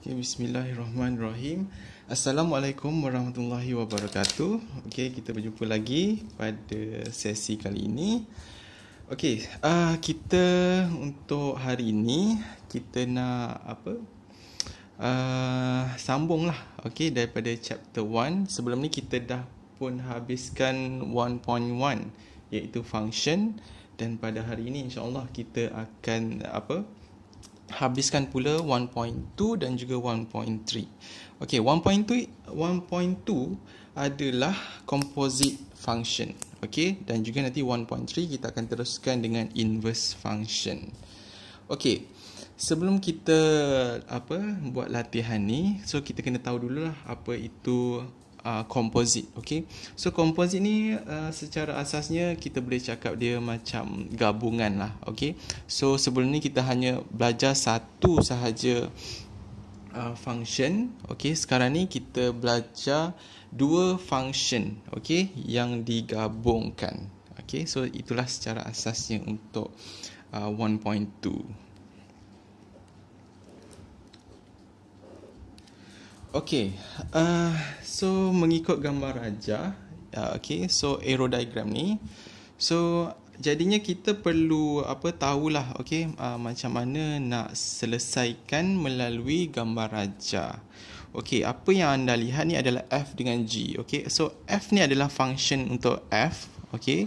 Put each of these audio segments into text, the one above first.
Okay, bismillahirrahmanirrahim. Assalamualaikum warahmatullahi wabarakatuh. Okay, kita berjumpa lagi pada sesi kali ini. Okay, kita untuk hari ini kita nak sambung lah. Okay, daripada chapter 1. Sebelum ni kita dah pun habiskan 1.1 iaitu function, dan pada hari ini insya-Allah kita akan habiskan pula 1.2 dan juga 1.3. Okey, 1.2 adalah composite function. Okey, dan juga nanti 1.3 kita akan teruskan dengan inverse function. Okey, sebelum kita buat latihan ni, so kita kena tahu dululah apa itu composite. Okay, so composite ni secara asasnya kita boleh cakap dia macam gabungan lah. Okay, so sebelum ni kita hanya belajar satu sahaja function. Okay, sekarang ni kita belajar dua function, okay, yang digabungkan. Okay, so itulah secara asasnya untuk 1.2. Okay, so mengikut gambar raja, okay, so arrow diagram ni, so jadinya kita perlu tahulah, okay, macam mana nak selesaikan melalui gambar raja. Okay, apa yang anda lihat ni adalah F dengan G. Okay, so F ni adalah function untuk F, okay,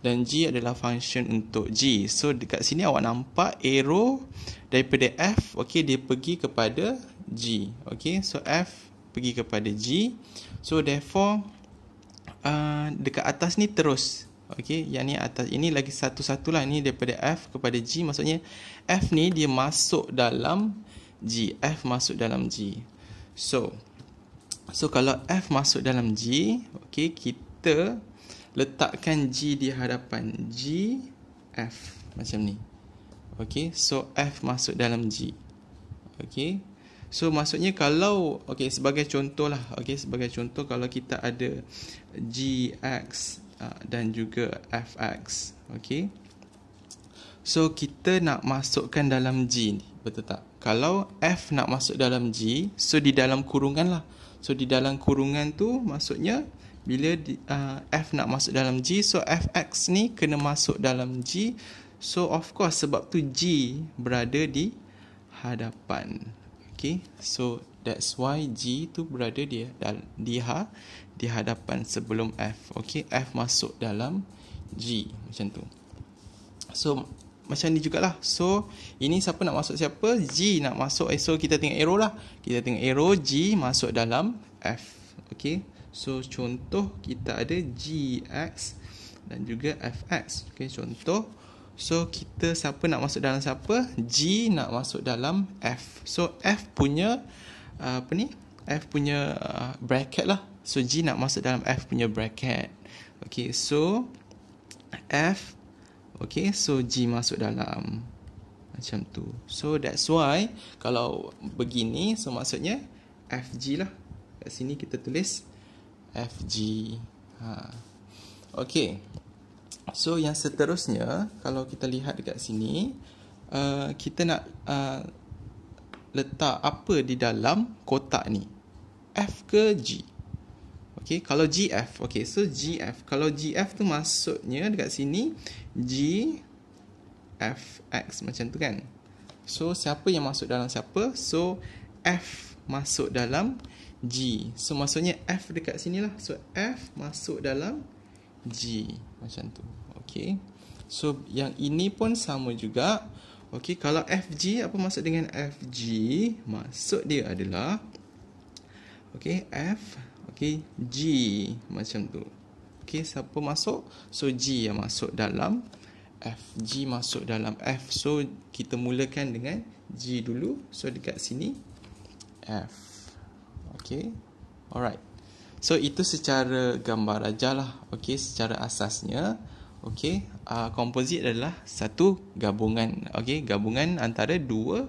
dan G adalah function untuk G. So dekat sini awak nampak arrow daripada F, okay, dia pergi kepada G. Okay, so F pergi kepada G. So therefore dekat atas ni terus. Okay, yang ni atas ini lagi satu-satulah, ni daripada F kepada G, maksudnya F ni dia masuk dalam G. F masuk dalam G. So kalau F masuk dalam G, okay, kita letakkan G di hadapan G, F macam ni. Okay, so F masuk dalam G. Okay, so maksudnya kalau, okay, sebagai contoh lah, okay, sebagai contoh kalau kita ada GX dan juga FX, okay, so kita nak masukkan dalam G, betul tak? Kalau F nak masuk dalam G, so di dalam kurungan lah. So di dalam kurungan tu maksudnya bila F nak masuk dalam G, so FX ni kena masuk dalam G. So of course sebab tu G berada di hadapan. Okay, so that's why G tu berada di hadapan sebelum F. Okay, F masuk dalam G macam tu. So macam ni jugalah. So ini siapa nak masuk siapa? G nak masuk. So kita tengok arrow lah. Kita tengok arrow G masuk dalam F. Okay, so contoh kita ada GX dan juga FX. Okay, contoh. So kita siapa nak masuk dalam siapa? G nak masuk dalam F. So F punya F punya bracket lah. So G nak masuk dalam F punya bracket. Okay, so F, okay, so G masuk dalam macam tu. So that's why kalau begini, so maksudnya FG lah. Kat sini kita tulis FG. Okay, so yang seterusnya kalau kita lihat dekat sini, kita nak letak apa di dalam kotak ni, F ke G? Okay, kalau GF, okay, so GF, kalau GF tu maksudnya dekat sini G FX macam tu kan. So siapa yang masuk dalam siapa? So F masuk dalam G. So maksudnya F dekat sini lah. So F masuk dalam G macam tu. Okay, so yang ini pun sama juga. Okay, kalau FG, apa maksud dengan FG? Maksud dia adalah, okay, F, okay, G macam tu. Okay, siapa masuk? So G yang masuk dalam F. G masuk dalam F. So kita mulakan dengan G dulu. So dekat sini F. Okay, alright. So itu secara gambar aja lah. Okay, secara asasnya, okay, composite adalah satu gabungan. Okay, gabungan antara dua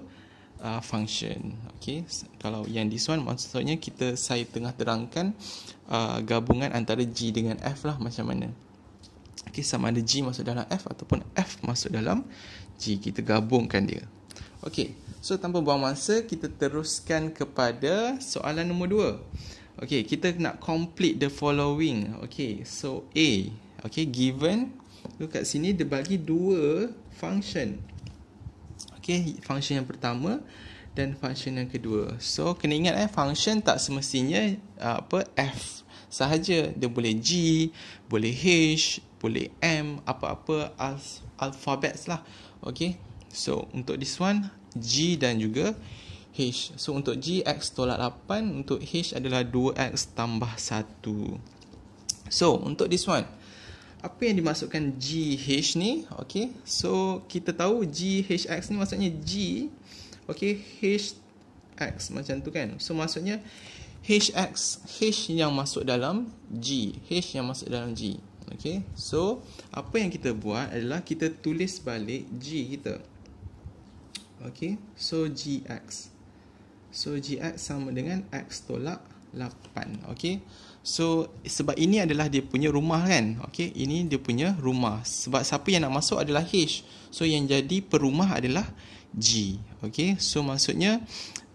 function. Okay, kalau yang this one maksudnya saya tengah terangkan gabungan antara G dengan F lah macam mana. Okay, sama ada G masuk dalam F ataupun F masuk dalam G, kita gabungkan dia. Okay, So tanpa buang masa, kita teruskan kepada soalan nombor 2. Okay, kita nak complete the following. Okay, so A. Okay, given. Kat sini dia bagi 2 function. Okay, function yang pertama dan function yang kedua. So kena ingat function tak semestinya F sahaja. Dia boleh G, boleh H, boleh M, apa-apa alphabets lah. Okay, so untuk this one G dan juga H. So untuk G, X tolak 8. Untuk H adalah 2X tambah 1. So untuk this one, apa yang dimasukkan GH ni? Okay, so kita tahu GHX ni maksudnya G, okay, HX macam tu kan. So maksudnya HX, H yang masuk dalam G, H yang masuk dalam G. Okay, so apa yang kita buat adalah kita tulis balik G kita. Okay, so GX. So GX sama dengan X tolak 8. Okay, so sebab ini adalah dia punya rumah kan. Okay, ini dia punya rumah. Sebab siapa yang nak masuk adalah H. So yang jadi perumah adalah G. Okay, so maksudnya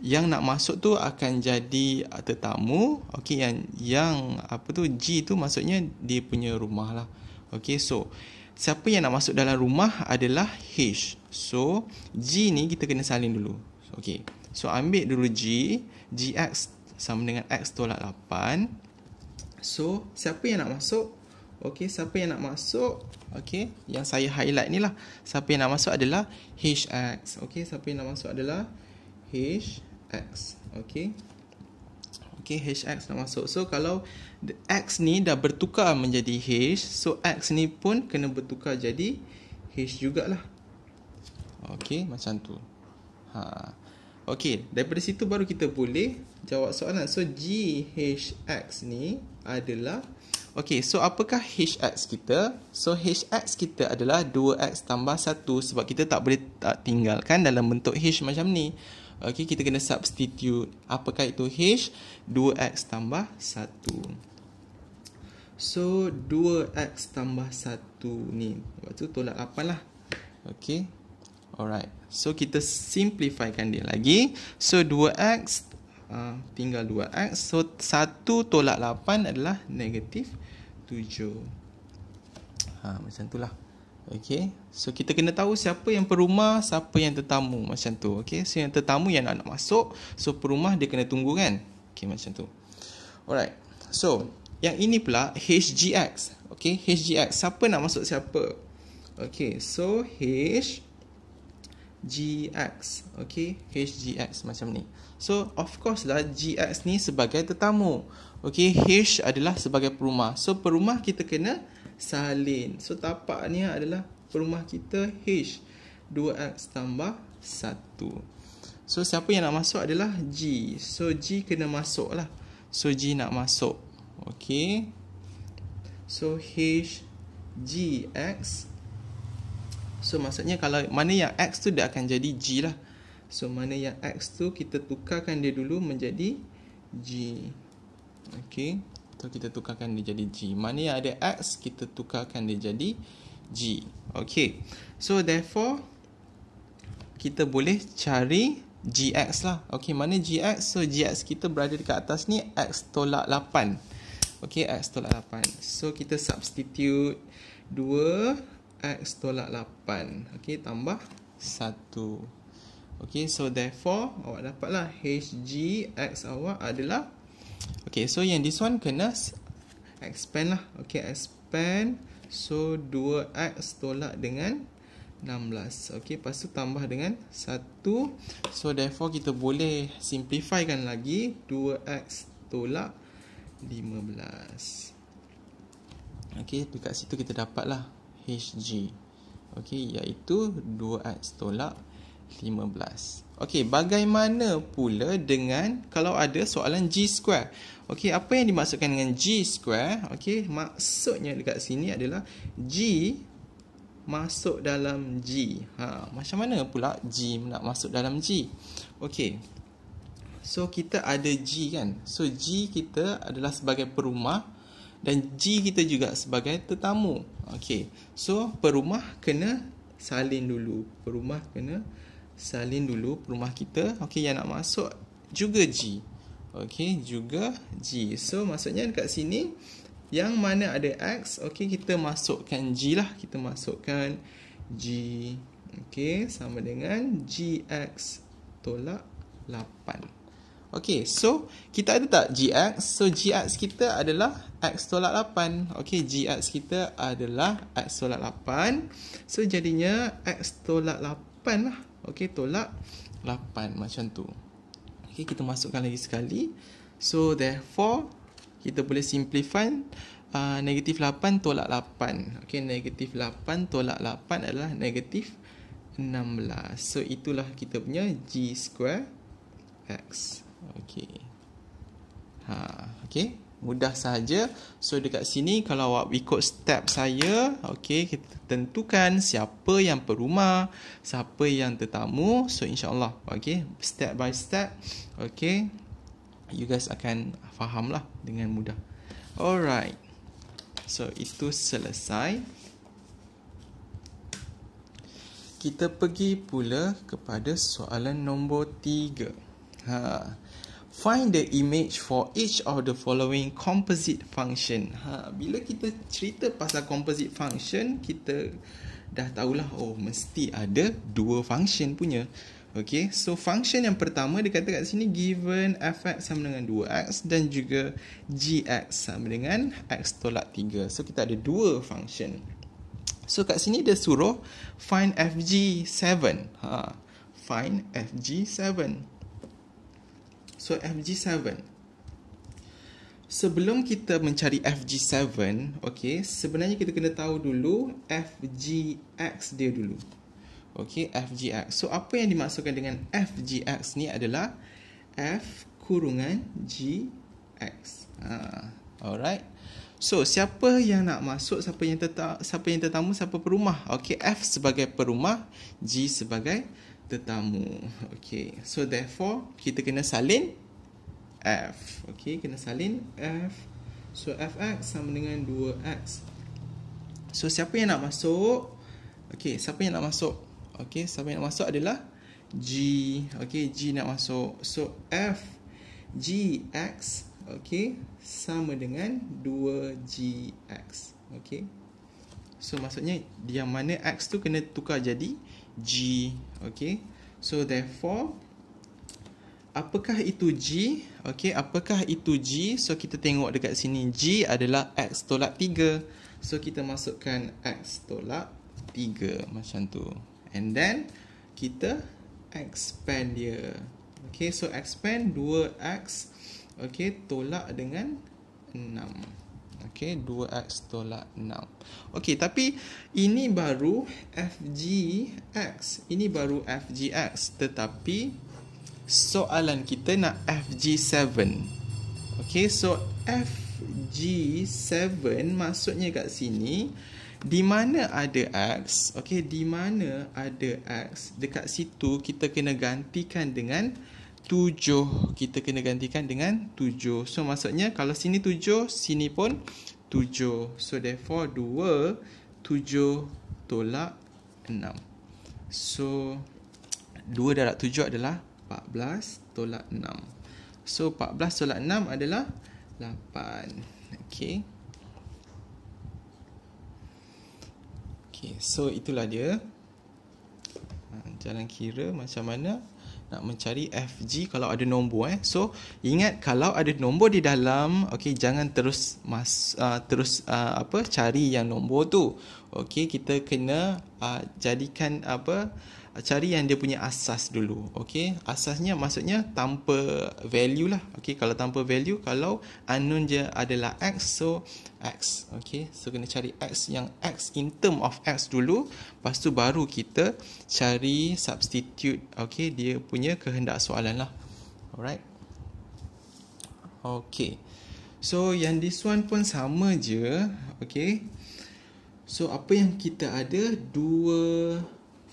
yang nak masuk tu akan jadi tetamu. Okay, yang apa tu, G tu maksudnya dia punya rumah lah. Okay, so siapa yang nak masuk dalam rumah adalah H. So G ni kita kena salin dulu. Okay, so ambil dulu G. GX sama dengan X tolak 8. So siapa yang nak masuk? Okay, siapa yang nak masuk? Okay, yang saya highlight ni lah. Siapa yang nak masuk adalah HX. Okay, siapa yang nak masuk adalah HX. Okay, okay, HX nak masuk. So kalau X ni dah bertukar menjadi H, so X ni pun kena bertukar jadi H jugalah. Okay, macam tu. Okay, daripada situ baru kita boleh jawab soalan. So GHX ni adalah, okay, so apakah HX kita? So HX kita adalah 2X tambah 1. Sebab kita tak boleh tinggalkan dalam bentuk H macam ni. Okay, kita kena substitute. Apakah itu H? 2X tambah 1. So 2X tambah 1 ni, lepas tu tolak 8 lah. Okay, alright. So kita simplifykan dia lagi. So 2X tinggal 2X. So 1 tolak 8 adalah negatif 7. Macam tu lah. Okay, so kita kena tahu siapa yang perumah, siapa yang tetamu, macam tu. Okay, so yang tetamu yang nak masuk, so perumah dia kena tunggu kan. Okay, macam tu. Alright, so yang ini pula HGX. Okay, HGX, siapa nak masuk siapa? Okay, so HGX. Okay, HGX macam ni. So of course lah GX ni sebagai tetamu. Okay, H adalah sebagai perumah. So perumah kita kena salin. So tapak ni adalah perumah kita H. 2X tambah 1. So siapa yang nak masuk adalah G. So G kena masuk lah. So G nak masuk. Okay, so HGX. So maksudnya kalau mana yang X tu dia akan jadi G lah. So mana yang X tu kita tukarkan dia dulu menjadi G. Okay, so kita tukarkan dia jadi G. Mana yang ada X kita tukarkan dia jadi G. Okay, so therefore kita boleh cari GX lah. Okay, mana GX? So GX kita berada dekat atas ni, X tolak 8. Okay, X tolak 8. So kita substitute 2X tolak 8. Okay, tambah 1. Okay, so therefore awak dapatlah HGX awak adalah, okay, so yang this one kena expand lah. Okay, expand. So 2X tolak dengan 16. Okay, lepas tu tambah dengan 1. So therefore kita boleh simplifykan lagi. 2X tolak 15. Okay, dekat situ kita dapatlah HG. Okay, iaitu 2X tolak 15. Okay, bagaimana pula dengan kalau ada soalan G square? Okay, apa yang dimaksudkan dengan G square? Okay, maksudnya dekat sini adalah G masuk dalam G. Macam mana pula G nak masuk dalam G? Okay, so kita ada G kan. So G kita adalah sebagai perumah dan G kita juga sebagai tetamu. Okay, so perumah kena salin dulu. Perumah kena salin dulu perumah kita. Okey, yang nak masuk juga G. Okey, juga G. So maksudnya dekat sini yang mana ada X, okey, kita masukkan G lah. Kita masukkan G. Okey, sama dengan GX tolak 8. Okey, so kita ada tak GX? So GX kita adalah X tolak 8. Okey, GX kita adalah X tolak 8. So jadinya X tolak 8 lah. Okey, tolak 8 macam tu. Okey, kita masukkan lagi sekali. So therefore kita boleh simplify negatif 8 tolak 8. Okey, negatif 8 tolak 8 adalah negatif 16. So itulah kita punya G square X. Okey. Okey, mudah sahaja. So dekat sini kalau awak ikut step saya, okey, kita tentukan siapa yang perumah, siapa yang tetamu. So insya-Allah, okey, step by step, okey, you guys akan fahamlah dengan mudah. Alright. So itu selesai. Kita pergi pula kepada soalan nombor 3. Find the image for each of the following composite function. Bila kita cerita pasal composite function, kita dah tahulah, oh mesti ada dua function punya. Okay, so function yang pertama dia kata kat sini given fx sama dengan 2x dan juga gx sama dengan x tolak 3. So kita ada dua function. So kat sini dia suruh find fg7. Find fg7. So fg7. Sebelum kita mencari fg7, okey, sebenarnya kita kena tahu dulu fgx dia dulu. Okey, fgx. So apa yang dimaksudkan dengan fgx ni adalah f kurungan gx. Alright. So siapa yang nak masuk, siapa yang tetamu, siapa perumah? Okey, f sebagai perumah, g sebagai tetamu. Okey, so therefore kita kena salin f. Okey, kena salin f. So fx sama dengan 2x. So siapa yang nak masuk? Okey, siapa yang nak masuk? Okey, siapa yang nak masuk adalah g. Okey, g nak masuk. So f gx, okey, sama dengan 2gx. Okey, so maksudnya yang mana x tu kena tukar jadi g. Okay, so therefore apakah itu g? Okay, apakah itu g? So kita tengok dekat sini, g adalah x tolak 3. So kita masukkan x tolak 3 macam tu. And then kita expand dia. Okay, so expand 2x, okay, tolak dengan 6. Okey, 2x tolak 6. Okey, tapi ini baru fgx. Ini baru fgx. Tetapi soalan kita nak fg7. Okey, so fg7 maksudnya kat sini di mana ada x. Okey, di mana ada x, dekat situ kita kena gantikan dengan 7. Kita kena gantikan dengan 7. So maksudnya kalau sini 7, sini pun 7. So therefore 2, 7 tolak 6. So 2 darab 7 adalah 14 tolak 6. So 14 tolak 6 adalah 8. Okay. Okay, so itulah dia jalan kira macam mana nak mencari fg kalau ada nombor. So ingat, kalau ada nombor di dalam, okey, jangan terus cari yang nombor tu. Okey, kita kena jadikan cari yang dia punya asas dulu. Okey, asasnya maksudnya tanpa value lah. Okey, kalau tanpa value, kalau unknown dia adalah x, so x. Okey, so kena cari x yang x in term of x dulu, lepas tu baru kita cari substitute, okey, dia punya kehendak soalan lah. Alright. Okey, so yang this one pun sama je. Okey, so apa yang kita ada, dua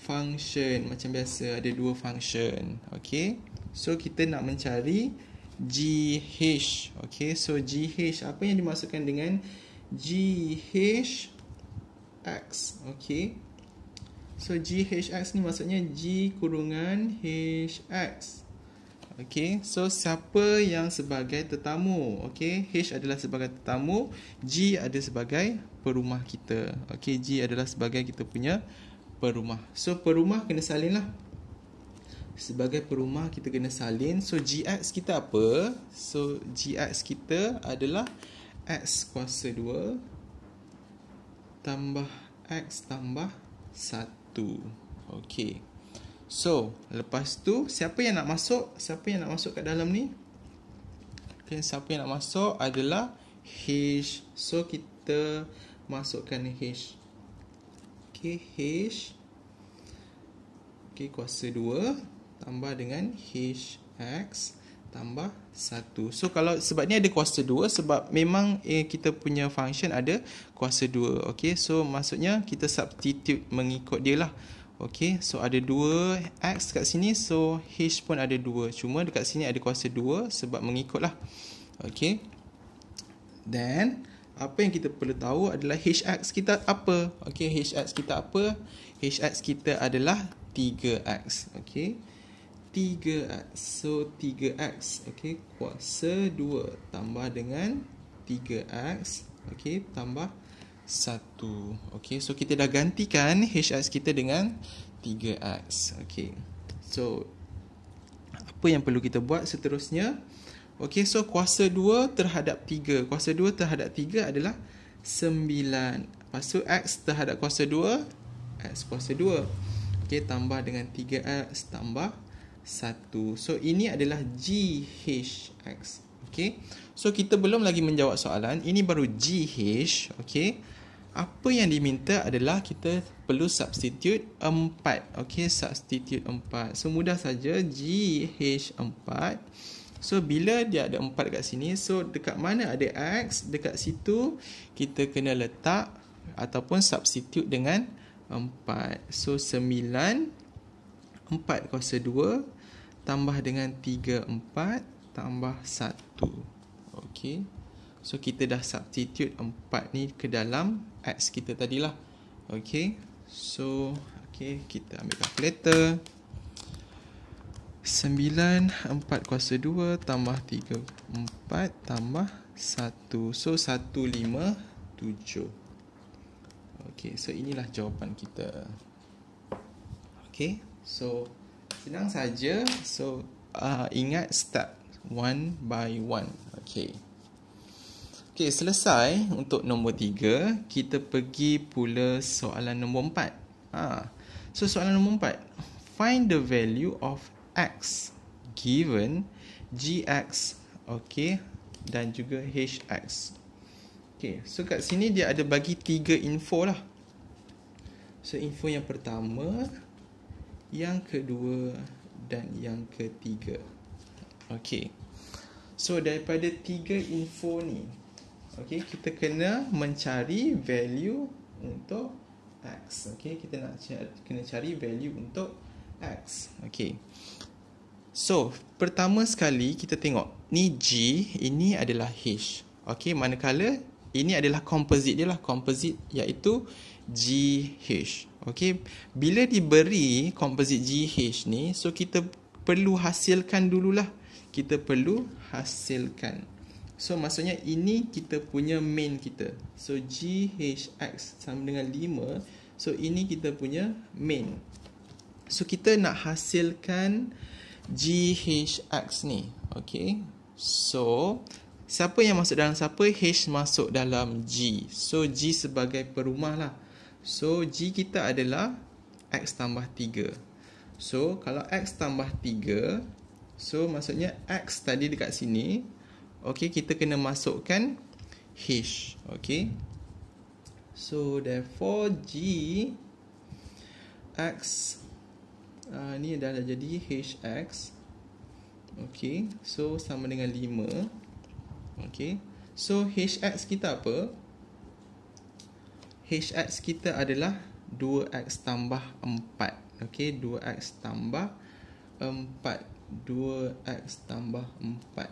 function. Macam biasa ada dua function. Okay, so kita nak mencari GH. Okay, so GH, apa yang dimaksudkan dengan GH X? Okay, So GHX ni maksudnya G kurungan HX. Okay, so siapa yang sebagai tetamu? Okay, H adalah sebagai tetamu, G ada sebagai perumah kita. Okay, G adalah sebagai kita punya perumah. So perumah kena salin lah. Sebagai perumah kita kena salin. So GX kita apa? So GX kita adalah X kuasa 2 tambah X tambah 1. Okay. So, lepas tu siapa yang nak masuk? Siapa yang nak masuk kat dalam ni? Okay, siapa yang nak masuk adalah H. So, kita masukkan H. Okay, H. Okay, kuasa 2 tambah dengan HX tambah 1. So, kalau sebab ni ada kuasa 2 sebab memang kita punya function ada kuasa 2. Okay, so maksudnya kita substitute mengikut dia lah. Okay, so ada 2x kat sini, so H pun ada 2. Cuma dekat sini ada kuasa 2 sebab mengikut lah. Okay, then apa yang kita perlu tahu adalah HX kita apa? Okay, HX kita apa? HX kita adalah 3x. Okay, 3x. So 3x, okay, kuasa 2 tambah dengan 3x, okay, tambah 1. Okay, so kita dah gantikan HX kita dengan 3x. Okay, so apa yang perlu kita buat seterusnya? Okay, so kuasa 2 terhadap 3. Kuasa 2 terhadap 3 adalah 9. Lepas tu X terhadap kuasa 2, X kuasa 2. Okay, tambah dengan 3x tambah 1. So ini adalah GHX. Okay, so kita belum lagi menjawab soalan. Ini baru GH. Okay, apa yang diminta adalah kita perlu substitute 4. Okay, substitute 4. So mudah saja, GH4. So bila dia ada 4 kat sini, so dekat mana ada X, dekat situ kita kena letak ataupun substitute dengan 4. So 9, 4 kuasa 2 tambah dengan 3, 4 tambah 1. Okay, so kita dah substitute 4 ni ke dalam X kita tadilah. Okay, so okay, kita ambil calculator. 9, 4 kuasa 2 tambah 3, 4 tambah 1. So 157. Okay, so inilah jawapan kita. Okay, so senang saja. So ingat step one by one. Okay. Okay, selesai untuk nombor 3. Kita pergi pula soalan nombor 4. So soalan nombor 4. Find the value of X given GX, okay, dan juga HX. Okay, so kat sini dia ada bagi 3 info lah. So info yang pertama, yang kedua dan yang ketiga. Okay, so daripada 3 info ni, okay, kita kena mencari value untuk X. Okay, kita nak kena cari value untuk X. Okay, so pertama sekali kita tengok ni G, ini adalah H. Okay, manakala ini adalah composite dia lah, composite iaitu GH. Okay, bila diberi composite GH ni, so kita perlu hasilkan dululah. Kita perlu hasilkan. So maksudnya ini kita punya main kita. So GHX sama dengan 5. So ini kita punya main. So kita nak hasilkan GHX ni. Okay, so siapa yang masuk dalam siapa? H masuk dalam G. So G sebagai perumah lah. So G kita adalah X tambah 3. So kalau X tambah 3, so maksudnya X tadi dekat sini, okay, kita kena masukkan H. Okay, so therefore G X ni adalah jadi HX. Okay, so sama dengan 5. Okay, so HX kita apa? HX kita adalah 2X tambah 4. Okay, 2X tambah 4. 2X tambah 4.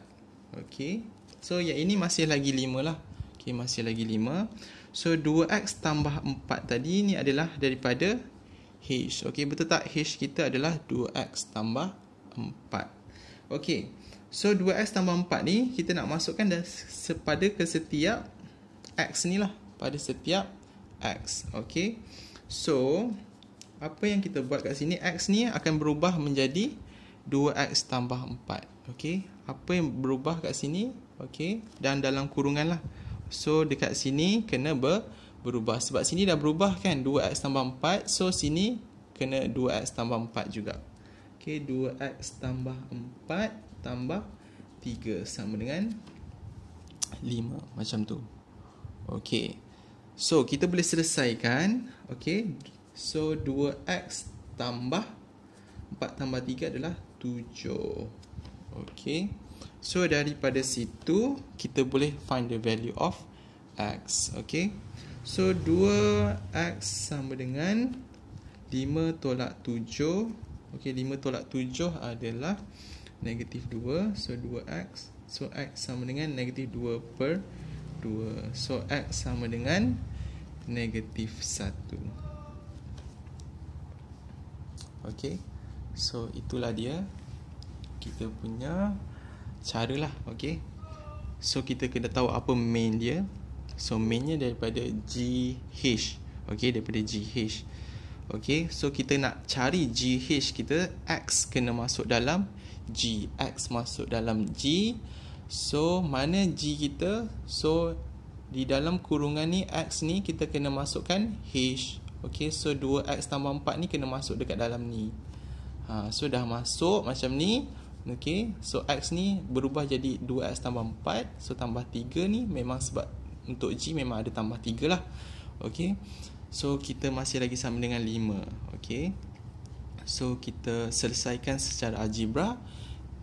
Okay, so yang ini masih lagi 5 lah. Okay, masih lagi 5. So 2X tambah 4 tadi ni adalah daripada H. Okey, betul tak? H kita adalah 2x tambah 4. Okey. So 2x tambah 4 ni kita nak masukkan pada ke setiap x ni lah, pada setiap x. Okey. So apa yang kita buat kat sini, x ni akan berubah menjadi 2x tambah 4. Okey. Apa yang berubah kat sini? Okey, dan dalam kurungan lah. So dekat sini kena berubah sebab sini dah berubah kan, 2x tambah 4. So sini kena 2x tambah 4 juga. Okey, 2x tambah 4 tambah 3 sama dengan 5 macam tu. Okey. So kita boleh selesaikan. Okey. So 2x tambah 4 tambah 3 adalah 7. Okey. So daripada situ kita boleh find the value of x. Okey. So 2x sama dengan 5 tolak 7. Okey, 5 tolak 7 adalah negatif 2. So 2x. So x sama dengan negatif 2 per 2. So x sama dengan negatif 1. Okey. So itulah dia kita punya cara lah. Okey. So kita kena tahu apa main dia. So mainnya daripada GH. Okey, daripada GH. Okey, so kita nak cari GH kita, X kena masuk dalam G. X masuk dalam G. So mana G kita? So di dalam kurungan ni X ni kita kena masukkan H. Okey, so 2X tambah 4 ni kena masuk dekat dalam ni. So dah masuk macam ni. Okey, so X ni berubah jadi 2X tambah 4. So tambah 3 ni memang sebab untuk G memang ada tambah 3 lah. Okey, so kita masih lagi sama dengan 5. Okey, so kita selesaikan secara algebra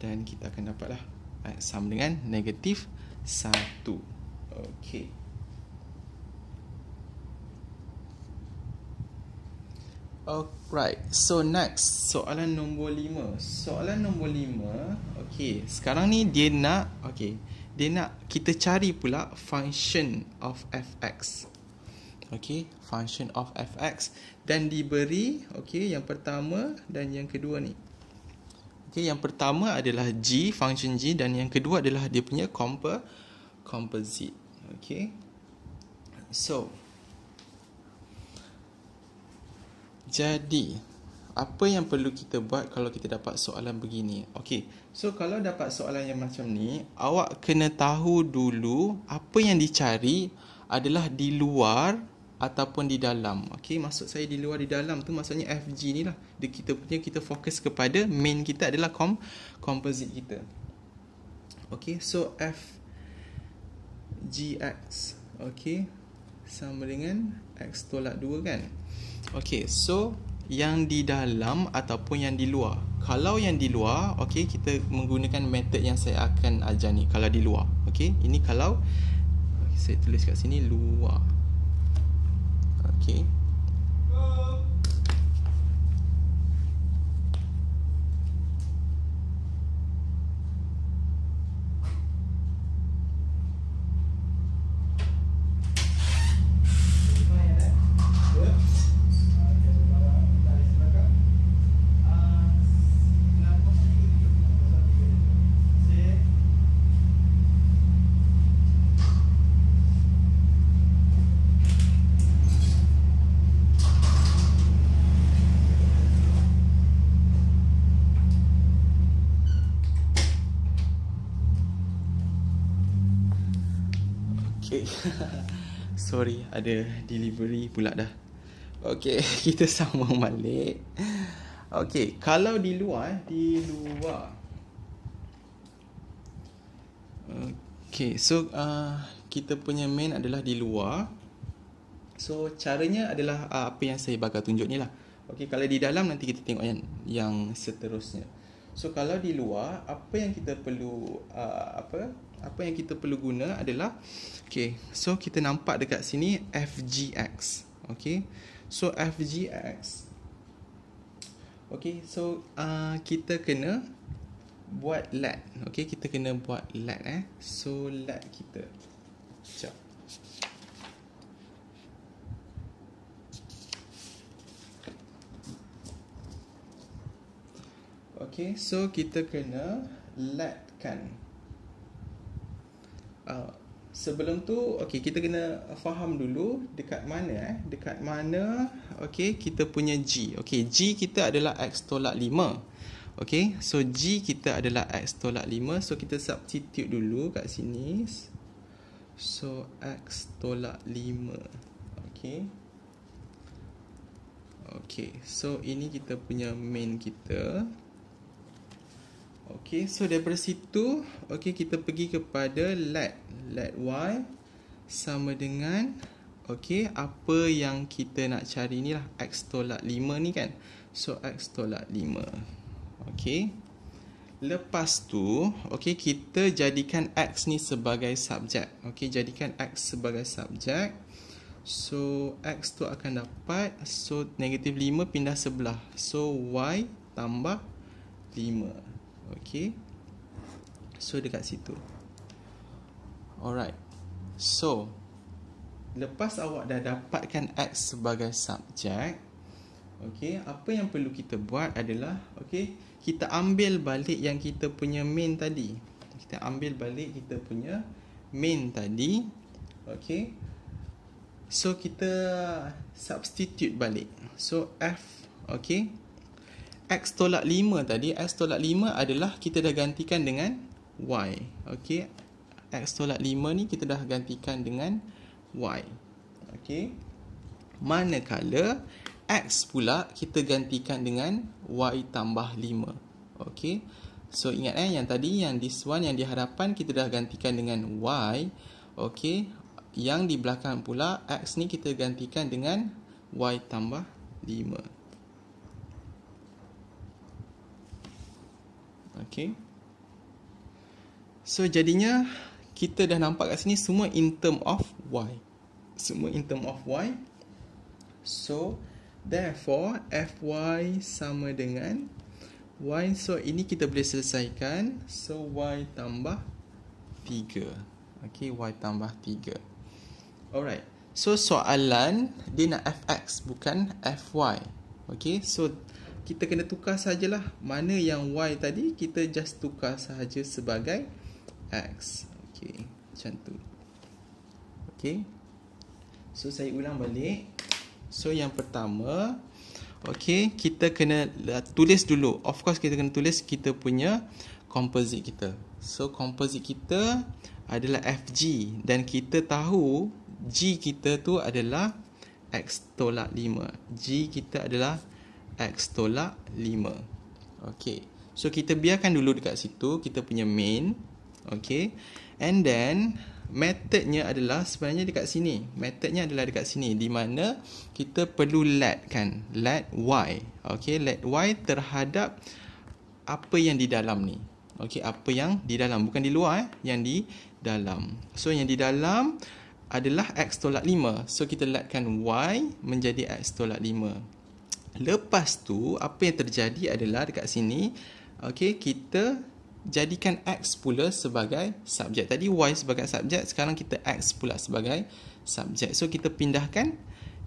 dan kita akan dapatlah X sama dengan negatif 1. Okey. Alright, so next soalan nombor 5. Soalan nombor 5. Okey, sekarang ni dia nak kita cari pula function of fx. Okey, function of fx dan diberi yang pertama dan yang kedua ni. Okey, yang pertama adalah g, function g, dan yang kedua adalah dia punya composite. Okey. So jadi, apa yang perlu kita buat kalau kita dapat soalan begini? Okey, so kalau dapat soalan yang macam ni, awak kena tahu dulu apa yang dicari adalah di luar ataupun di dalam. Okey, maksud saya di luar di dalam tu maksudnya FG ni lah. Kita fokus kepada main kita adalah composite kita. Okey, so FGX. Okey, sama dengan X tolak 2 kan? Okey, so yang di dalam ataupun yang di luar. Kalau yang di luar, okey, kita menggunakan metod yang saya akan ajar ni. Kalau di luar, okey, ini kalau saya tulis kat sini luar. Okey. Okay. Sorry, ada delivery pula dah. Okay, kita sambung balik. Okay, kalau di luar. Okay, so kita punya main adalah di luar. So caranya adalah apa yang saya bakal tunjuk ni lah. Okay, kalau di dalam nanti kita tengok yang seterusnya. So kalau di luar, apa yang kita perlu guna adalah, okay, so kita nampak dekat sini FGX. Okay, so FGX. Okay, so kita kena buat lat. Okay, kita kena buat lat. So lat kita, sekejap. Okay, so kita kena letkan. Sebelum tu, okay, kita kena faham dulu dekat mana dekat mana, okay, kita punya G. Okay, G kita adalah X tolak 5. Okay, so G kita adalah X tolak 5. So kita substitute dulu kat sini. So X tolak 5. Okay. Okay, so ini kita punya main kita. Okay, so daripada situ, okay, kita pergi kepada let y sama dengan, okay, apa yang kita nak cari ni lah, X tolak 5 ni kan. So X tolak 5. Okay, lepas tu, okay, kita jadikan X ni sebagai subjek. Okay, jadikan X sebagai subjek. So X tu akan dapat, so negatif 5 pindah sebelah, so Y tambah 5. Okay, so dekat situ. Alright, so lepas awak dah dapatkan X sebagai subjek, okay, apa yang perlu kita buat adalah, okay, kita ambil balik yang kita punya main tadi. Kita ambil balik kita punya main tadi. Okay, so kita substitute balik. So F, okay, X tolak 5 tadi, X tolak 5 adalah kita dah gantikan dengan Y. Okay, X tolak 5 ni kita dah gantikan dengan Y. Okay, manakala X pula kita gantikan dengan Y tambah 5. Okay, so ingat yang tadi, yang this one yang di hadapan kita dah gantikan dengan Y. Okay, yang di belakang pula X ni kita gantikan dengan Y tambah 5. Okay, so jadinya kita dah nampak kat sini semua in term of Y. Semua in term of Y. So therefore Fy sama dengan Y. So ini kita boleh selesaikan. So Y tambah 3. Okay, Y tambah 3. Alright, so soalan dia nak Fx bukan Fy. Okay, so kita kena tukar sajalah. Mana yang Y tadi, kita just tukar sahaja sebagai X. Okay, macam tu. Okay, so saya ulang balik. So yang pertama, okay, kita kena tulis dulu. Of course kita kena tulis kita punya composite kita. So composite kita adalah FG. Dan kita tahu G kita tu adalah X tolak 5. G kita adalah X tolak 5. Okay, so kita biarkan dulu dekat situ kita punya main. Okay, and then metodnya adalah sebenarnya dekat sini. Metodnya adalah dekat sini, di mana kita perlu let kan, let Y. Okay, let Y terhadap apa yang di dalam ni. Okay, apa yang di dalam, bukan di luar yang di dalam. So yang di dalam adalah X tolak 5. So kita letkan Y menjadi X tolak 5. Lepas tu apa yang terjadi adalah dekat sini, okay, kita jadikan X pula sebagai subjek. Tadi Y sebagai subjek, sekarang kita X pula sebagai subjek. So kita pindahkan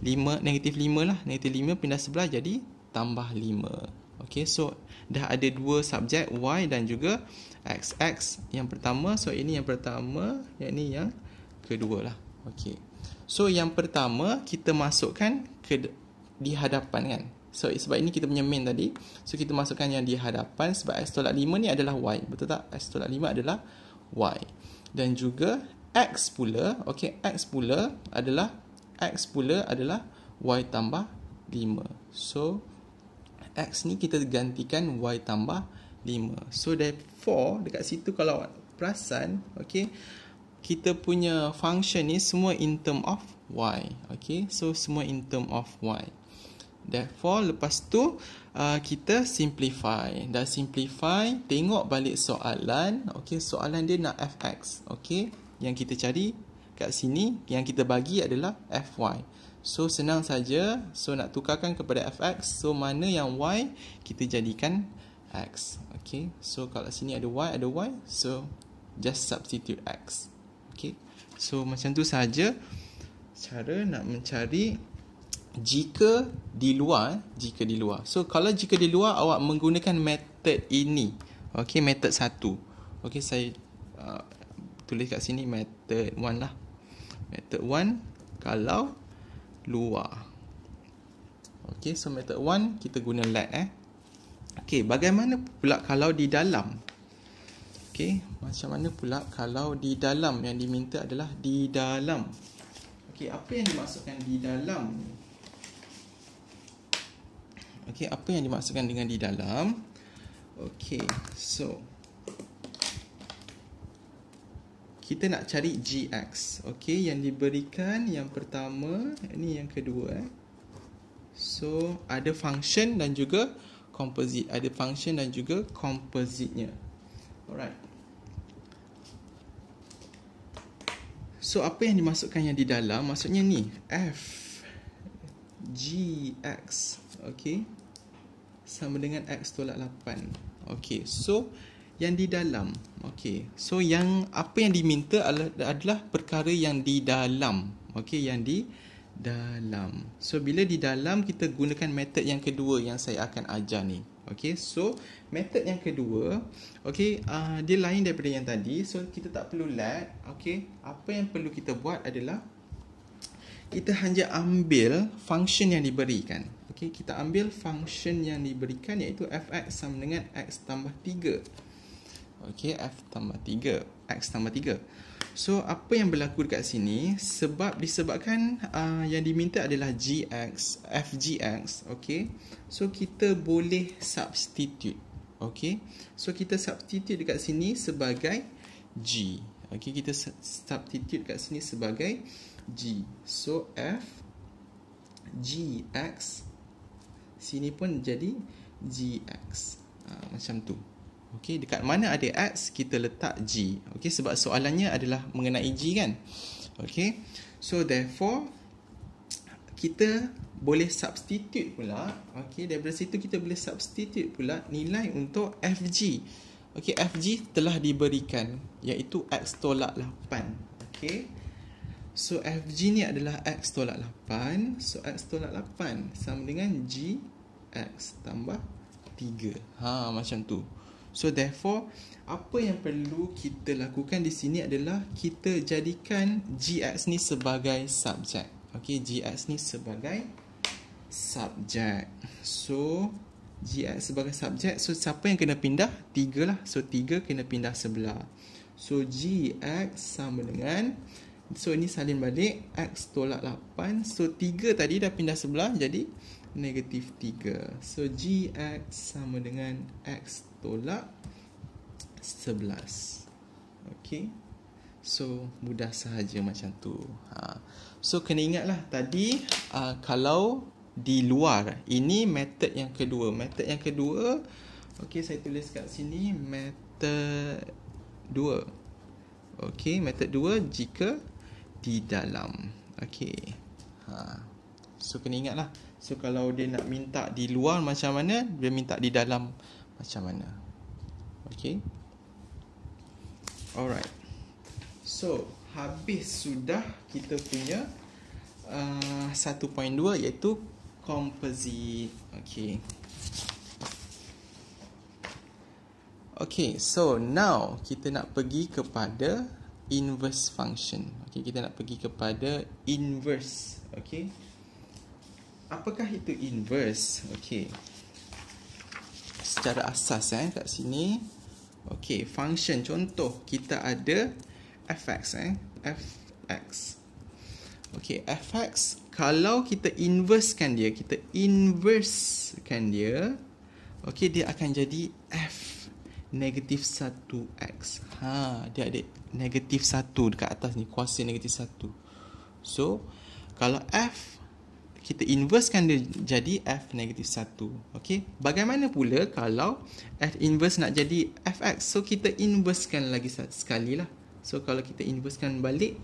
5, negatif 5 lah. Negatif 5 pindah sebelah jadi tambah 5. Okay, so dah ada dua subjek, Y dan juga X. X yang pertama, so ini yang pertama, yang ni yang kedua lah. Okay, so yang pertama kita masukkan ke di hadapan kan. So sebab ini kita punya main tadi, so kita masukkan yang di hadapan. Sebab X tolak 5 ni adalah Y, betul tak? X tolak 5 adalah Y. Dan juga X pula, okay, X pula adalah Y tambah 5. So X ni kita gantikan Y tambah 5. So therefore dekat situ kalau awak perasan, okay, kita punya function ni semua in term of Y. Okay, so semua in term of Y. Therefore lepas tu kita simplify. Dah simplify, tengok balik soalan. Okay, soalan dia nak Fx. Okay, yang kita cari kat sini, yang kita bagi adalah Fy. So senang saja. So nak tukarkan kepada Fx, so mana yang Y kita jadikan X. Okay, so kalau sini ada Y, so just substitute X. Okay, so macam tu saja cara nak mencari jika di luar. So kalau jika di luar awak menggunakan method method ini. Okey, method 1. Okey, saya tulis kat sini method 1 lah. Method 1 kalau luar. Okey, so method 1 kita guna let Okey, bagaimana pula kalau di dalam? Okey, macam mana pula kalau di dalam? Yang diminta adalah di dalam. Okey, apa yang dimaksudkan di dalam? Okey, apa yang dimaksudkan dengan di dalam? Okey, so kita nak cari GX. Okey, yang diberikan yang pertama, ini yang kedua So, ada function dan juga composite. Ada function dan juga composite-nya. Alright. So, apa yang dimasukkan yang di dalam? Maksudnya ni, F GX. Okey, sama dengan X tolak 8. Okey, so yang di dalam. Okey, so yang apa yang diminta adalah perkara yang di dalam. Okey, yang di dalam. So bila di dalam, kita gunakan method yang kedua yang saya akan ajar ni. Okey, so method yang kedua, okey, dia lain daripada yang tadi. So kita tak perlu let. Okey, apa yang perlu kita buat adalah kita hanya ambil function yang diberikan. Okey, kita ambil function yang diberikan, iaitu fx sama dengan x tambah 3. Okey, f tambah 3, x tambah 3. So, apa yang berlaku dekat sini? Disebabkan yang diminta adalah gx, fgx. Okey, so kita boleh substitute. Okey, so kita substitute dekat sini sebagai g. Okey, kita substitute dekat sini sebagai g. So, f gx, sini pun jadi gx. Macam tu. Okey, dekat mana ada x, kita letak g. Okey, sebab soalannya adalah mengenai g kan. Okey, so therefore kita boleh substitute pula. Okey, daripada situ kita boleh substitute pula nilai untuk fg. Okey, fg telah diberikan, iaitu x tolak 8. Okey, so fg ni adalah x tolak 8. So x tolak 8 sama dengan g x tambah 3. Macam tu. So therefore, apa yang perlu kita lakukan di sini adalah kita jadikan gx ni sebagai subjek. Okey, gx ni sebagai subjek. So gx sebagai subjek. So siapa yang kena pindah? 3 lah. So 3 kena pindah sebelah. So gx sama dengan, so ini salin balik, x tolak 8. So 3 tadi dah pindah sebelah, jadi negatif 3. So gx sama dengan x tolak 11. Okey, so mudah sahaja macam tu. So kena ingatlah tadi, kalau di luar, ini method yang kedua. Method yang kedua, okey, saya tulis kat sini method 2. Okey, method 2 jika di dalam. Okey, so kena ingatlah. So kalau dia nak minta di luar macam mana, dia minta di dalam macam mana. Okey, alright. So habis sudah kita punya 1.2, iaitu composite. Okey. Okey, so now kita nak pergi kepada inverse function. Okey, kita nak pergi kepada inverse. Okey, apakah itu inverse? Okey, secara asas kat sini. Okey, function contoh kita ada fx fx. Okey, fx kalau kita inversekan dia, okey, dia akan jadi f negatif 1x. Dia ada negatif 1 dekat atas ni, kuasa negatif 1. So kalau f kita inversekan dia jadi f negatif 1. Okey, bagaimana pula kalau f inverse nak jadi fx? So kita inversekan lagi sekali lah. So kalau kita inversekan balik,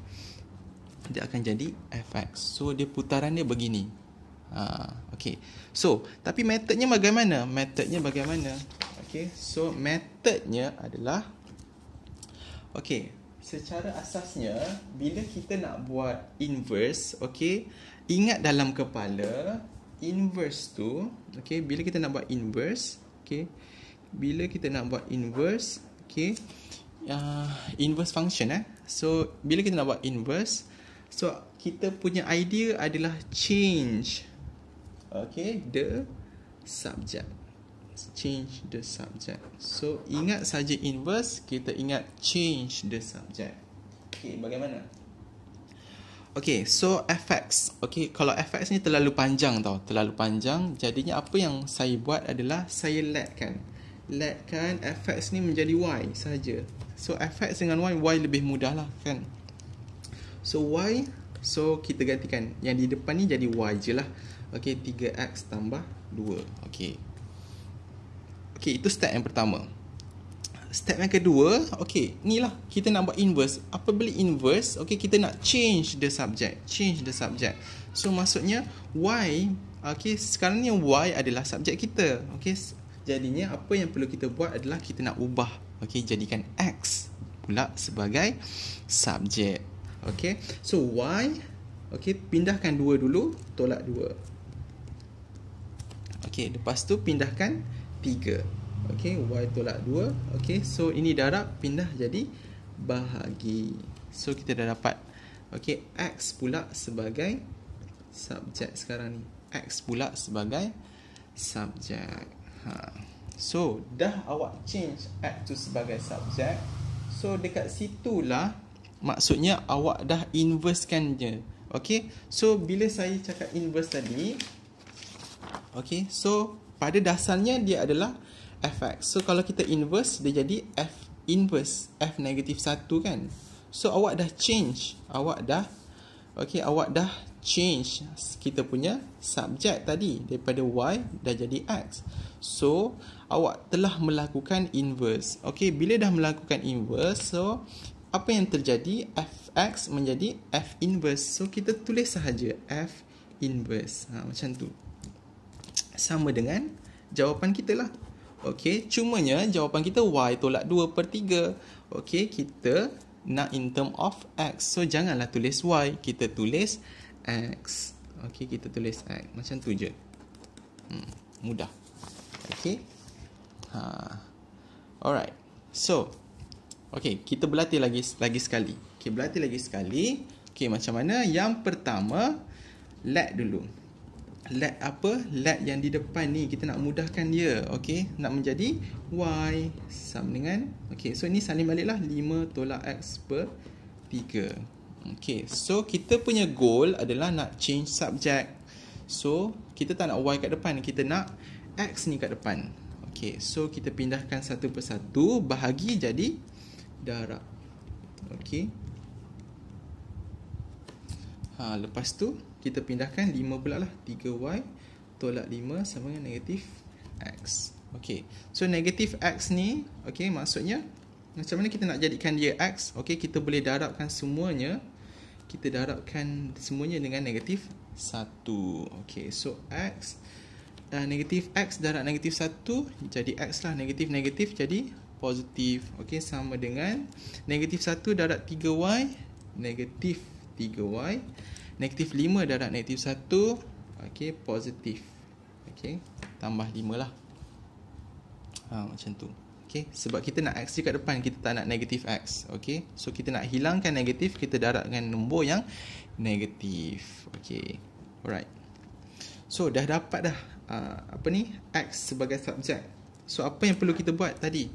dia akan jadi fx. So dia putaran dia begini. Okey, so tapi metodnya bagaimana? Okey, so metodnya adalah, okey, secara asasnya bila kita nak buat inverse, okey, ingat dalam kepala inverse tu, okey, bila kita nak buat inverse, okey, bila kita nak buat inverse, okay, inverse function so bila kita nak buat inverse, so kita punya idea adalah change, okay, the subject. Change the subject. So ingat saja inverse, kita ingat change the subject. Okay, bagaimana? Okay, so fx. Okay, kalau fx ni terlalu panjang tau, terlalu panjang. Jadinya apa yang saya buat adalah saya letkan fx ni menjadi y saja. So fx dengan y lebih mudah lah kan. So y, so kita gantikan yang di depan ni jadi y je lah. Okay, 3x tambah 2. Okay. Okay, itu step yang pertama. Step yang kedua, okay, ni lah kita nak buat inverse. Apabila inverse, okay, kita nak change the subject. Change the subject. So maksudnya y, okay, sekarang ni y adalah subjek kita. Okay, jadinya apa yang perlu kita buat adalah kita nak ubah. Okay, jadikan x pula sebagai subjek. Okay, so y, okay, pindahkan 2 dulu, tolak 2. Okay, lepas tu pindahkan 3. Okay, y tolak 2. Okay, so ini darab pindah jadi bahagi. So kita dah dapat, okay, x pula sebagai subjek sekarang ni. X pula sebagai subjek. So dah awak change x tu sebagai subjek. So dekat situlah maksudnya awak dah inversekan je. Okay, so bila saya cakap inverse tadi, okay, so pada dasarnya dia adalah fx. So kalau kita inverse, dia jadi f inverse, f negatif 1 kan. So awak dah change, awak dah change kita punya subjek tadi, daripada y dah jadi x. So awak telah melakukan inverse. Okay, bila dah melakukan inverse, so apa yang terjadi? Fx menjadi f inverse. So kita tulis sahaja f inverse. Macam tu. Sama dengan jawapan kita lah. Okey, cumanya jawapan kita y tolak 2/3. Okey, kita nak in term of x. So janganlah tulis y, kita tulis x. Okey, kita tulis x. Macam tu je. Mudah. Okey. Alright. So, okey, kita berlatih lagi sekali. Okey, berlatih lagi sekali. Okey, macam mana? Yang pertama, let dulu. Let apa? Let yang di depan ni kita nak mudahkan dia. Okey, nak menjadi y sama dengan, okey, so ni salin baliklah 5 tolak x/3. Okey, so kita punya goal adalah nak change subject. So kita tak nak y kat depan, kita nak x ni kat depan. Okey, so kita pindahkan satu persatu, bahagi jadi darab. Okey. Lepas tu kita pindahkan 5 pula lah. 3y tolak 5 sama dengan negatif x. Okey, so negatif x ni, okey, maksudnya macam mana kita nak jadikan dia x? Okey, kita boleh darabkan semuanya. Kita darabkan semuanya dengan negatif 1. Okey, so x, negatif x darab negatif 1 jadi x lah. Negatif jadi positif. Okey, sama dengan negatif 1 darab 3y, negatif 3y. Negatif 5 darab negatif 1, okey, positif. Okey, tambah 5 lah. Macam tu. Okey, sebab kita nak x kat depan, kita tak nak negatif x. Okey, so kita nak hilangkan negatif, kita darab dengan nombor yang negatif. Okey, alright. So dah dapat dah apa ni, x sebagai subjek. So apa yang perlu kita buat tadi?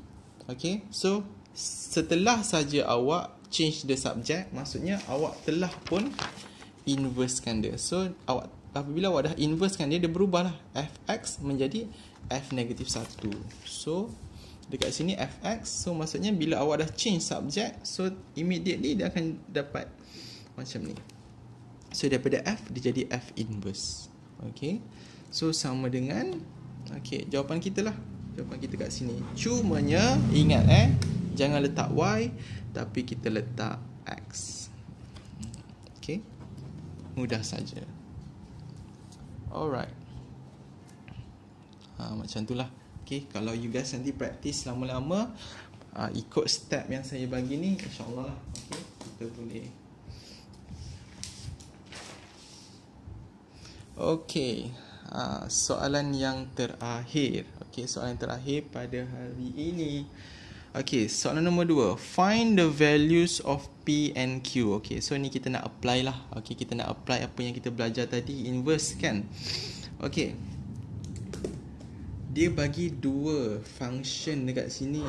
Okey, so setelah saja awak change the subject, maksudnya awak telah pun inversekan dia. So apabila awak dah inversekan dia, dia berubah lah. Fx menjadi f negatif 1. So dekat sini fx, so maksudnya bila awak dah change subject, so immediately dia akan dapat macam ni. So daripada f dia jadi f inverse. Okay, so sama dengan, okay, jawapan kita lah. Jawapan kita kat sini. Cumanya ingat jangan letak y, tapi kita letak x. Okay, mudah saja. Alright. Macam tu lah. Okay, kalau you guys nanti practice lama-lama, ikut step yang saya bagi ni, insyaAllah lah. Okay, kita boleh. Okay, soalan yang terakhir. Okey, soalan terakhir pada hari ini. Okey, soalan nombor 2. Find the values of P and Q. Okey, so ni kita nak apply lah. Okey, kita nak apply apa yang kita belajar tadi, inverse kan. Okey. Dia bagi dua function dekat sini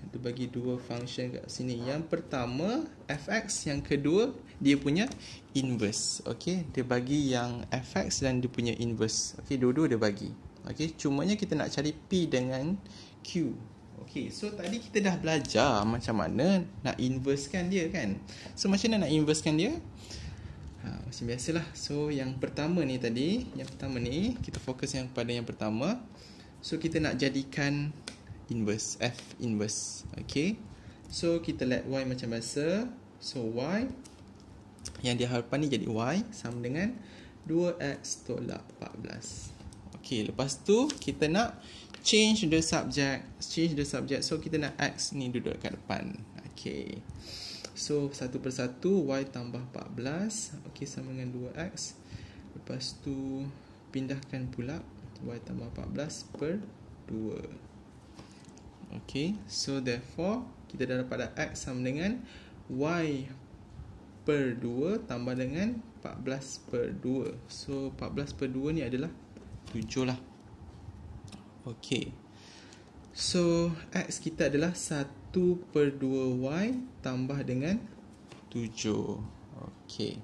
Dia bagi dua function dekat sini. Yang pertama fx, yang kedua dia punya inverse. Okey, dia bagi yang fx dan dia punya inverse. Okey, dua-dua dia bagi. Okey, cumanya kita nak cari P dengan Q. Okey, so tadi kita dah belajar macam mana nak inversekan dia kan. So macam mana nak inversekan dia? Macam biasalah. So yang pertama ni tadi, kita fokus yang pada yang pertama. So kita nak jadikan inverse, F inverse. Okey, so kita let Y macam biasa. So Y yang diharapkan ni jadi Y sama dengan 2x tolak 14. Okey, lepas tu kita nak change the subject. So kita nak X ni duduk kat depan. Okey, so satu persatu Y tambah 14. Okey, sama dengan 2X. Lepas tu pindahkan pula Y tambah 14 per 2. Okey, so therefore kita dah dapat X sama dengan Y per 2 tambah dengan 14 per 2. So 14 per 2 ni adalah 7 lah. Okey, so X kita adalah 1 per 2 Y tambah dengan 7. Okey.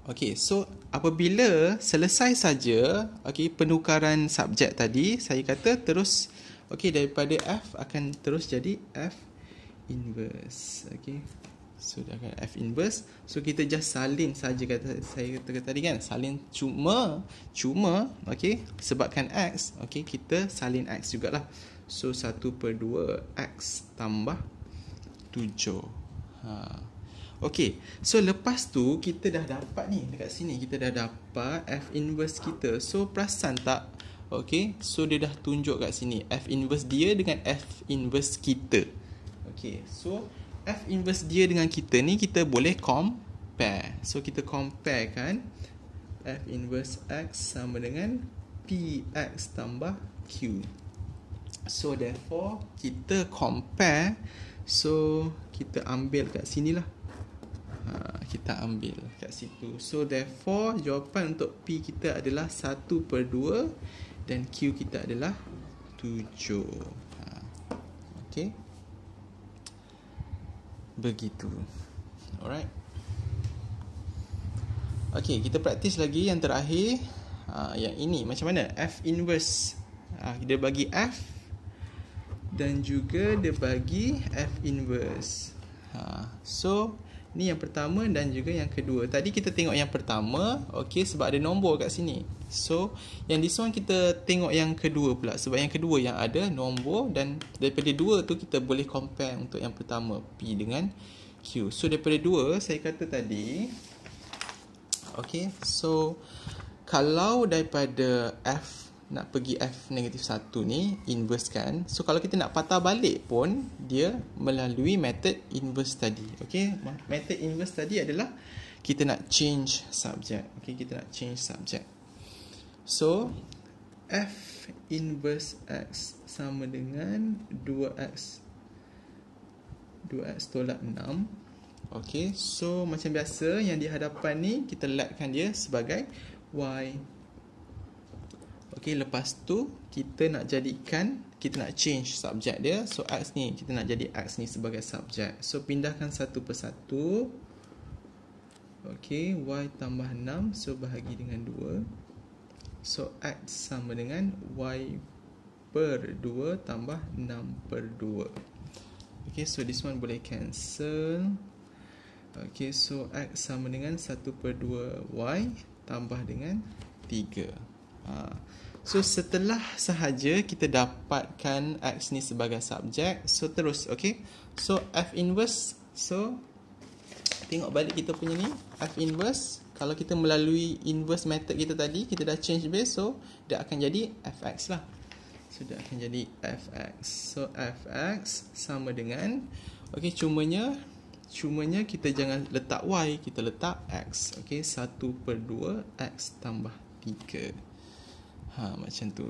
Okey, so apabila selesai saja penukaran subjek tadi, saya kata terus daripada F akan terus jadi F inverse. Okey, so dah akan F inverse. So kita just salin saja, kata saya kata tadi kan, salin cuma sebabkan X, kita salin X jugalah. So 1 per 2 X tambah 7. Okey, so lepas tu kita dah dapat ni dekat sini, kita dah dapat F inverse kita. So perasan tak? Okey, so dia dah tunjuk kat sini F inverse dia dengan F inverse kita. Okey, so F inverse dia dengan kita ni kita boleh compare. So kita compare kan, F inverse X sama dengan PX tambah Q. So therefore kita compare. So kita ambil kat sini lah. Kita ambil kat situ. So therefore jawapan untuk P kita adalah 1 per 2 dan Q kita adalah 7. Okey, begitu. Alright. Okey, kita praktis lagi yang terakhir. Yang ini macam mana? F inverse. Dia bagi F dan juga dia bagi F inverse. So ni yang pertama dan juga yang kedua. Tadi kita tengok yang pertama, sebab ada nombor kat sini. So yang this one kita tengok yang kedua pula, sebab yang kedua yang ada nombor, dan daripada dua tu kita boleh compare untuk yang pertama P dengan Q. So daripada dua saya kata tadi, so kalau daripada F nak pergi F negatif 1 ni inverse kan. So kalau kita nak patah balik pun dia melalui method inverse tadi. Method inverse tadi adalah kita nak change subject. Kita nak change subject. So F inverse X sama dengan 2X tolak 6. So macam biasa yang di hadapan ni kita letkan dia sebagai Y. Lepas tu kita nak change subjek dia. So X ni kita nak jadi X ni sebagai subjek. So pindahkan satu persatu. Y tambah 6. So bahagi dengan 2. So X sama dengan Y per 2 tambah 6 per 2. So this one boleh cancel. So X sama dengan 1 per 2 Y tambah dengan 3. So setelah sahaja kita dapatkan X ni sebagai subjek, so terus so F inverse. So tengok balik kita punya ni F inverse. Kalau kita melalui inverse method kita tadi, kita dah change base, so dia akan jadi Fx lah. So dia akan jadi Fx. So Fx sama dengan cumanya kita jangan letak Y, kita letak X. 1 per 2 X tambah 3. Macam tu.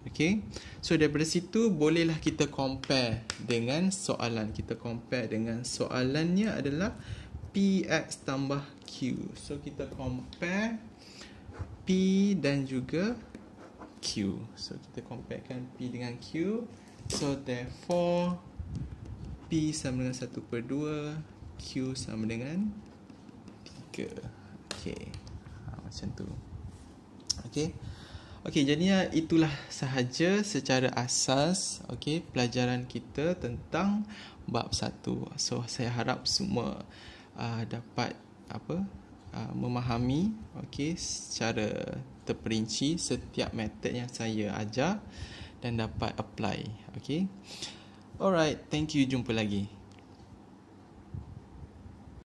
Okay. So daripada situ bolehlah kita compare dengan soalan. Kita compare dengan soalannya adalah PX tambah Q. So kita compare P dan juga Q. So kita comparekan P dengan Q. So therefore P sama dengan 1/2, Q sama dengan 3. Okay. Macam tu. Okay. Okey, jadinya itulah sahaja secara asas pelajaran kita tentang bab 1. So saya harap semua dapat memahami secara terperinci setiap metod yang saya ajar dan dapat apply. Alright, thank you, jumpa lagi.